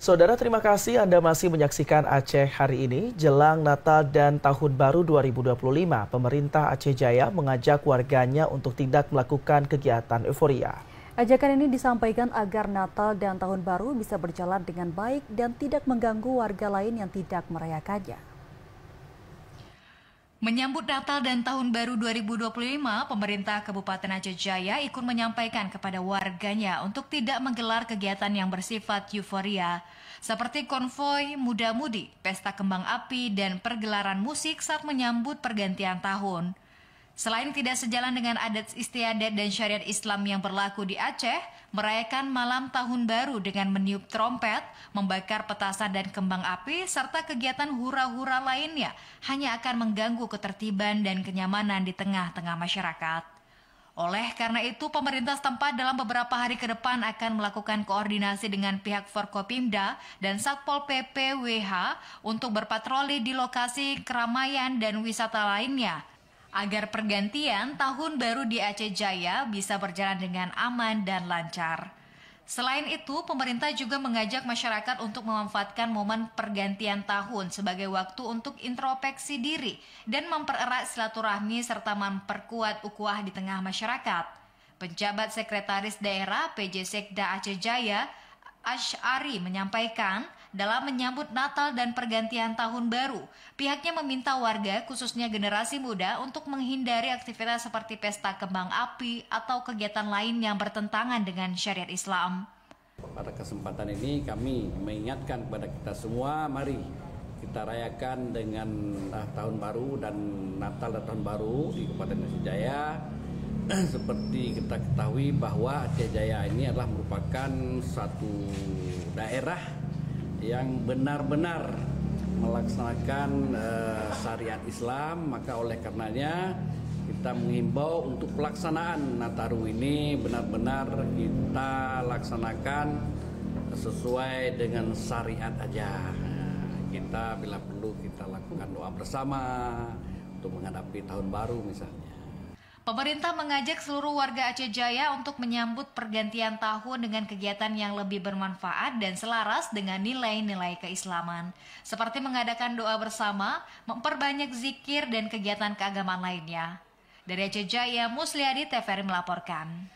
Saudara, terima kasih Anda masih menyaksikan Aceh hari ini. Jelang Natal dan Tahun Baru 2025, pemerintah Aceh Jaya mengajak warganya untuk tidak melakukan kegiatan euforia. Ajakan ini disampaikan agar Natal dan Tahun Baru bisa berjalan dengan baik dan tidak mengganggu warga lain yang tidak merayakannya. Menyambut Natal dan Tahun Baru 2025, pemerintah Kabupaten Aceh Jaya ikut menyampaikan kepada warganya untuk tidak menggelar kegiatan yang bersifat euforia, seperti konvoi muda-mudi, pesta kembang api, dan pergelaran musik saat menyambut pergantian tahun. Selain tidak sejalan dengan adat istiadat dan syariat Islam yang berlaku di Aceh, merayakan malam tahun baru dengan meniup trompet, membakar petasan dan kembang api, serta kegiatan hura-hura lainnya hanya akan mengganggu ketertiban dan kenyamanan di tengah-tengah masyarakat. Oleh karena itu, pemerintah setempat dalam beberapa hari ke depan akan melakukan koordinasi dengan pihak Forkopimda dan Satpol PP WH untuk berpatroli di lokasi keramaian dan wisata lainnya, agar pergantian tahun baru di Aceh Jaya bisa berjalan dengan aman dan lancar. Selain itu, pemerintah juga mengajak masyarakat untuk memanfaatkan momen pergantian tahun sebagai waktu untuk introspeksi diri dan mempererat silaturahmi serta memperkuat ukhuwah di tengah masyarakat. Penjabat Sekretaris Daerah PJ Sekda Aceh Jaya, Asy'ari, menyampaikan dalam menyambut Natal dan pergantian tahun baru, pihaknya meminta warga khususnya generasi muda untuk menghindari aktivitas seperti pesta kembang api atau kegiatan lain yang bertentangan dengan syariat Islam. Pada kesempatan ini kami mengingatkan kepada kita semua, mari kita rayakan dengan tahun baru dan Natal dan tahun baru di Kabupaten Aceh Jaya. Seperti kita ketahui bahwa Aceh Jaya ini adalah merupakan satu daerah yang benar-benar melaksanakan syariat Islam, maka oleh karenanya kita menghimbau untuk pelaksanaan Nataru ini benar-benar kita laksanakan sesuai dengan syariat aja. Kita bila perlu kita lakukan doa bersama untuk menghadapi tahun baru misalnya. Pemerintah mengajak seluruh warga Aceh Jaya untuk menyambut pergantian tahun dengan kegiatan yang lebih bermanfaat dan selaras dengan nilai-nilai keislaman, seperti mengadakan doa bersama, memperbanyak zikir, dan kegiatan keagamaan lainnya. Dari Aceh Jaya, Musliadi TVRI melaporkan.